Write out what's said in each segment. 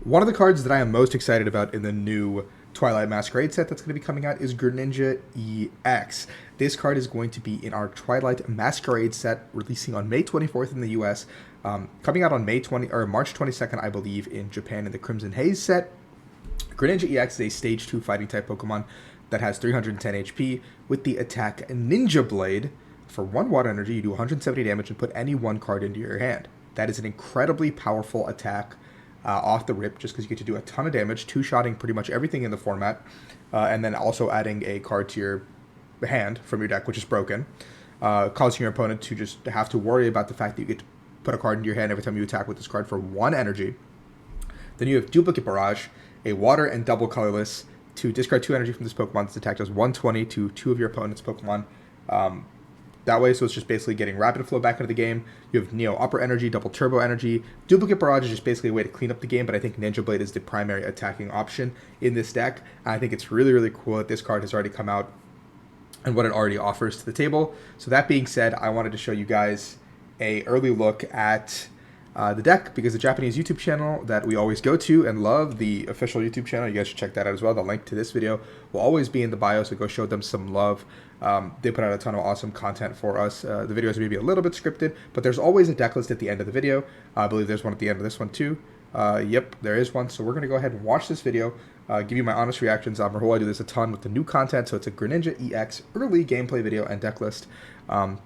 One of the cards that I am most excited about in the new Twilight Masquerade set that's going to be coming out is Greninja EX. This card is going to be in our Twilight Masquerade set, releasing on May 24th in the US, coming out on March 22nd, I believe, in Japan in the Crimson Haze set. Greninja EX is a Stage 2 fighting type Pokemon that has 310 HP with the attack Ninja Blade. For 1 water energy, you do 170 damage and put any one card into your hand. That is an incredibly powerful attack off the rip, just because you get to do a ton of damage, two-shotting pretty much everything in the format, and then also adding a card to your hand from your deck, which is broken, causing your opponent to just have to worry about the fact that you get to put a card into your hand every time you attack with this card for 1 energy. Then you have Duplicate Barrage, a water and double colorless, to discard 2 energy from this Pokemon. This attack does 120 to 2 of your opponent's Pokemon. That way, so it's just basically getting Rapid Flow back into the game. You have Neo Upper Energy, Double Turbo Energy. Duplicate Barrage is just basically a way to clean up the game, but I think Ninja Blade is the primary attacking option in this deck. And I think it's really, really cool that this card has already come out and what it already offers to the table. So that being said, I wanted to show you guys a early look at the deck, because the Japanese YouTube channel that we always go to and love, the official YouTube channel, you guys should check that out as well. The link to this video will always be in the bio, so go show them some love. They put out a ton of awesome content for us. The videos may be a little bit scripted, but there's always a deck list at the end of the video. I believe there's one at the end of this one too. Yep, there is one. So we're going to go ahead and watch this video, give you my honest reactions. I'm Rahul. I do this a ton with the new content, so it's a Greninja EX early gameplay video and deck list.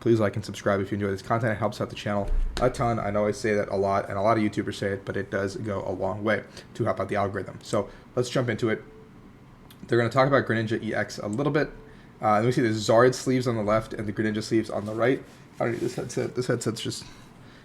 Please like and subscribe if you enjoy this content. It helps out the channel a ton. I know I say that a lot, and a lot of YouTubers say it, but it does go a long way to help out the algorithm. So let's jump into it. They're going to talk about Greninja EX a little bit. Then we see the Zard sleeves on the left and the Greninja sleeves on the right. I don't need this headset. This headset's just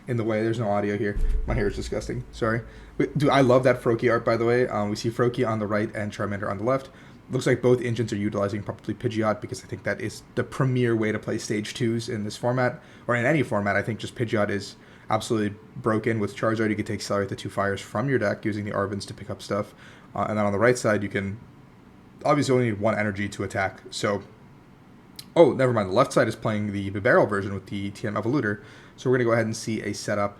in the way. There's no audio here. My hair is disgusting. Sorry. Dude, I love that Froakie art, by the way. We see Froakie on the right and Charmander on the left. Looks like both engines are utilizing probably Pidgeot, because I think that is the premier way to play Stage 2s in this format, or in any format. I think just Pidgeot is absolutely broken. With Charizard, you get to accelerate the 2 fires from your deck using the Arvins to pick up stuff. And then on the right side, you can obviously only need 1 energy to attack. So, oh, never mind. The left side is playing the Bibarel version with the TM Evolutor. So we're going to go ahead and see a setup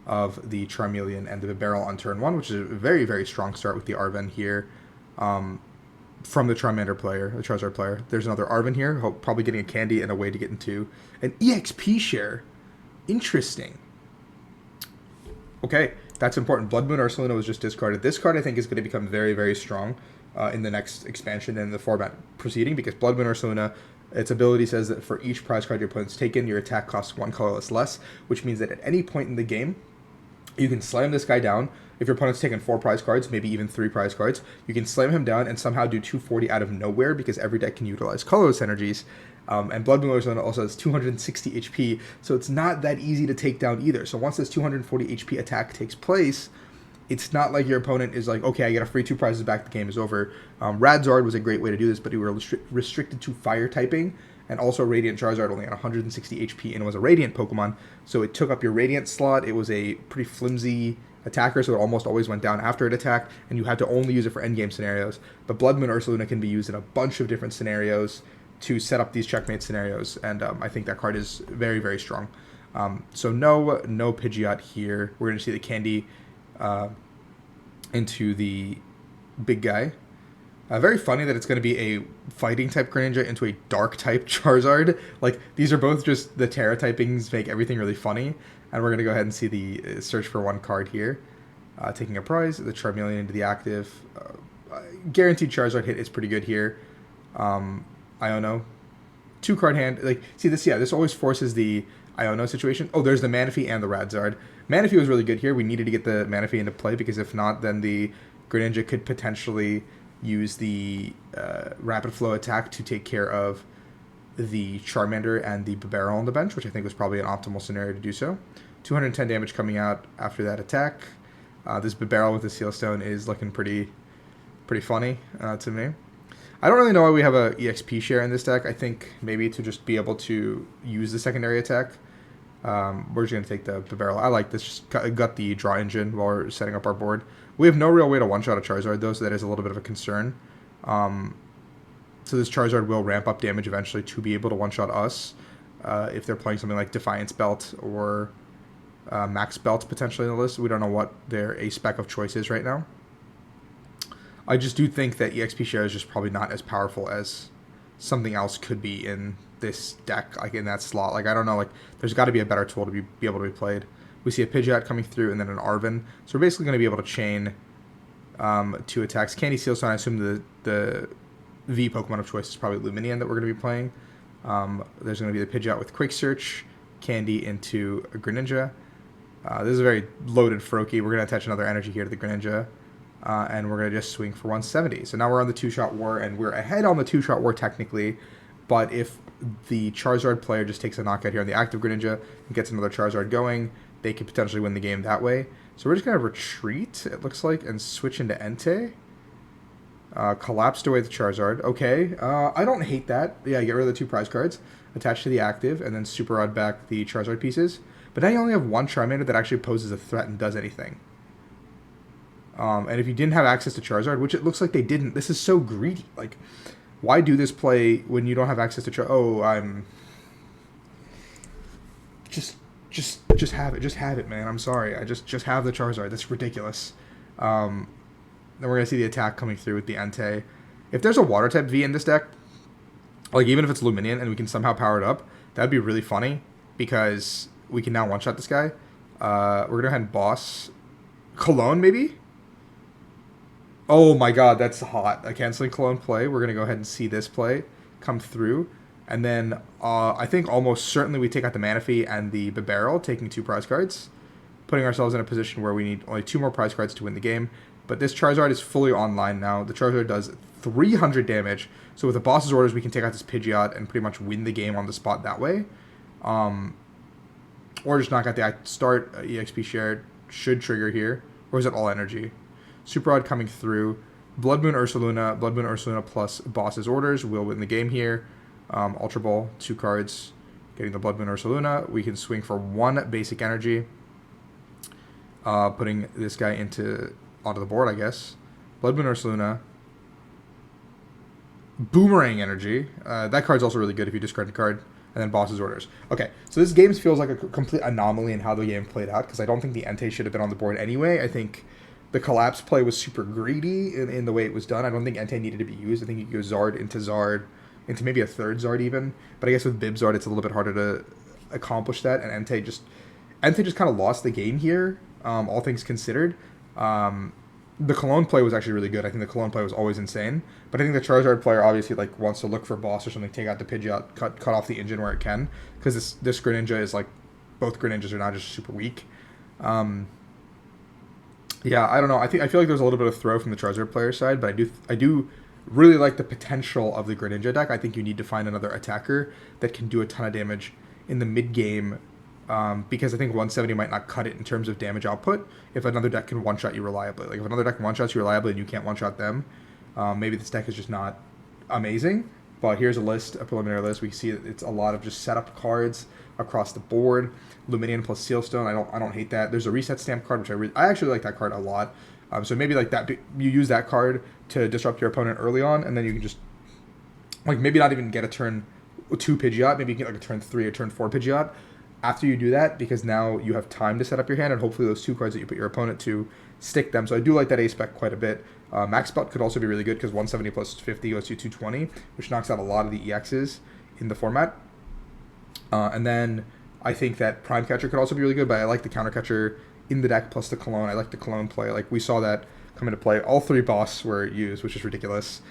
of the Charmeleon and the Bibarel on turn 1, which is a very, very strong start with the Arven here. From the Charmander player, the Charizard player. There's another Arven here, probably getting a candy and a way to get into an EXP share. Interesting. Okay, that's important. Blood Moon Ursaluna was just discarded. This card, I think, is going to become very, very strong in the next expansion and the format proceeding, because Blood Moon Ursaluna, its ability says that for each prize card your opponent's taken, your attack costs 1 colorless less, which means that at any point in the game, you can slam this guy down. If your opponent's taken 4 prize cards, maybe even 3 prize cards, you can slam him down and somehow do 240 out of nowhere, because every deck can utilize colorless energies. And Blood Moon Ursaluna also has 260 HP, so it's not that easy to take down either. So once this 240 HP attack takes place, it's not like your opponent is like, okay, I get a free 2 prizes back, the game is over. Radzard was a great way to do this, but we were restricted to fire typing, and also Radiant Charizard only had 160 HP, and it was a Radiant Pokemon, so it took up your Radiant slot. It was a pretty flimsy attacker, so it almost always went down after it attacked, and you had to only use it for endgame scenarios. But Blood Moon Ursaluna can be used in a bunch of different scenarios to set up these checkmate scenarios, and I think that card is very, very strong. So no Pidgeot here. We're going to see the candy into the big guy. Very funny that it's going to be a fighting type Greninja into a dark type Charizard. Like, these are both just the Terra typings make everything really funny. And we're going to go ahead and see the search for 1 card here. Taking a prize, the Charmeleon into the active. Guaranteed Charizard hit is pretty good here. Iono. 2 card hand. Like, see this, yeah, this always forces the Iono situation. Oh, there's the Manaphy and the Radzard. Manaphy was really good here. We needed to get the Manaphy into play, because if not, then the Greninja could potentially use the Rapid Flow attack to take care of the Charmander and the Bibarel on the bench, which I think was probably an optimal scenario to do so. 210 damage coming out after that attack. This Bibarel with the Seal Stone is looking pretty funny to me. I don't really know why we have a EXP share in this deck. I think maybe to just be able to use the secondary attack. We're just going to take the Bibarel. I like this. Just got the draw engine while we're setting up our board. We have no real way to one-shot a Charizard, though, so that is a little bit of a concern. So this Charizard will ramp up damage eventually to be able to one-shot us. If they're playing something like Defiance Belt or Max Belt potentially in the list. We don't know what their A-spec of choice is right now. I just do think that EXP share is just probably not as powerful as something else could be in this deck, like in that slot. Like, I don't know, like, there's got to be a better tool to be able to be played. We see a Pidgeot coming through and then an Arven. So we're basically going to be able to chain 2 attacks. Candy Sealstone, I assume the V Pokemon of choice is probably Luminian that we're going to be playing. There's going to be the Pidgeot with Quick Search, Candy into a Greninja. This is a very loaded Froakie. We're going to attach another energy here to the Greninja. And we're going to just swing for 170. So now we're on the 2-shot war, and we're ahead on the 2-shot war technically. But if the Charizard player just takes a knockout here on the active Greninja and gets another Charizard going, they could potentially win the game that way. So we're just going to retreat, it looks like, and switch into Entei. Collapsed away the Charizard. Okay, I don't hate that. Yeah, get rid of the 2 prize cards, attach to the active, and then Super Rod back the Charizard pieces. But now you only have 1 Charmander that actually poses a threat and does anything. And if you didn't have access to Charizard, which it looks like they didn't, this is so greedy. Like, why do this play when you don't have access to Charizard? Oh, I'm... Just have it. Just have it, man. I'm sorry. I just have the Charizard. That's ridiculous. Then we're going to see the attack coming through with the Entei. If there's a Water-type V in this deck, like, even if it's Luminian and we can somehow power it up, that'd be really funny, because we can now one-shot this guy. We're going to go ahead and boss Cologne, maybe? Oh my god, that's hot. A canceling Cologne play. We're going to go ahead and see this play come through. And then I think almost certainly we take out the Manaphy and the Bibarel, taking 2 prize cards, putting ourselves in a position where we need only 2 more prize cards to win the game. But this Charizard is fully online now. The Charizard does 300 damage. So with the boss's orders, we can take out this Pidgeot and pretty much win the game on the spot that way. Or just knock out the start. EXP shared should trigger here. Or is it all energy? Super Rod coming through. Blood Moon Ursaluna plus boss's orders will win the game here. Ultra Ball, 2 cards. Getting the Blood Moon Ursaluna. We can swing for 1 basic energy. Putting this guy onto the board, I guess. Blood Moon Ursaluna. Boomerang energy. That card's also really good if you discard the card. And then boss's orders. Okay, so this game feels like a complete anomaly in how the game played out, because I don't think the Entei should have been on the board anyway. I think the collapse play was super greedy in the way it was done. I don't think Entei needed to be used. I think you could go Zard, into maybe a 3rd Zard even. But I guess with Bib Zard, it's a little bit harder to accomplish that. And Entei just kind of lost the game here, all things considered. The Cologne play was actually really good. I think the Cologne play was always insane. But I think the Charizard player obviously like wants to look for a boss or something, take out the Pidgeot, cut off the engine where it can. Because this Greninja is like, both Greninjas are now just super weak. Yeah, I don't know. I feel like there's a little bit of throw from the Charizard player side, but I do really like the potential of the Greninja deck. I think you need to find another attacker that can do a ton of damage in the mid game, because I think 170 might not cut it in terms of damage output if another deck can one-shot you reliably. Like, if another deck one-shots you reliably and you can't one-shot them, maybe this deck is just not amazing. But here's a preliminary list. We see that it's a lot of just setup cards across the board. Luminian plus Sealstone, I don't hate that. There's a reset stamp card, which I actually like that card a lot. So maybe like that, you use that card to disrupt your opponent early on, and then you can just like maybe not even get a turn 2 Pidgeot, maybe you get like a turn 3 or turn 4 Pidgeot after you do that, because now you have time to set up your hand, and hopefully those 2 cards that you put your opponent to stick them. So I do like that A-Spec quite a bit. Max Belt could also be really good because 170 plus 50 goes to 220, which knocks out a lot of the EXs in the format. And then I think that Prime Catcher could also be really good, but I like the Counter Catcher in the deck plus the Cologne. I like the Cologne play. Like, we saw that come into play. All 3 boss were used, which is ridiculous.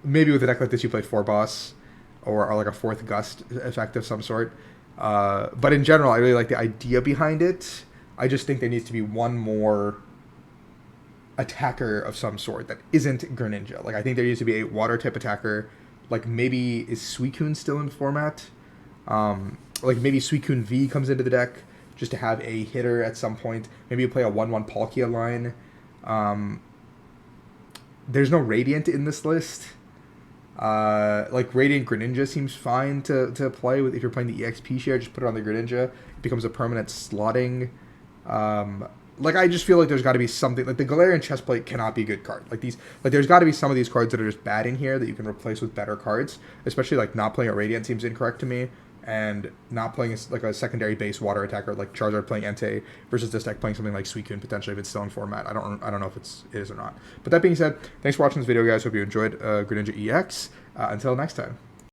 Maybe with a deck like this, you play 4 boss or like a 4th Gust effect of some sort. But in general, I really like the idea behind it. I just think there needs to be one more attacker of some sort that isn't Greninja. Like, I think there needs to be a water-type attacker. Like, maybe is Suicune still in format? Like, maybe Suicune V comes into the deck just to have a hitter at some point. Maybe you play a 1/1 Palkia line. There's no Radiant in this list. Like, Radiant Greninja seems fine to play with. If you're playing the EXP share, just put it on the Greninja. It becomes a permanent slotting. Like, I just feel like there's got to be something. Like, the Galarian Chestplate cannot be a good card. Like, there's got to be some of these cards that are just bad in here that you can replace with better cards. Especially, like, not playing a Radiant seems incorrect to me. and not playing like a secondary base water attacker like Charizard playing Entei versus this deck playing something like Suicune potentially if it's still in format. I don't know if it is or not. But that being said, thanks for watching this video, guys. Hope you enjoyed Greninja EX. Until next time.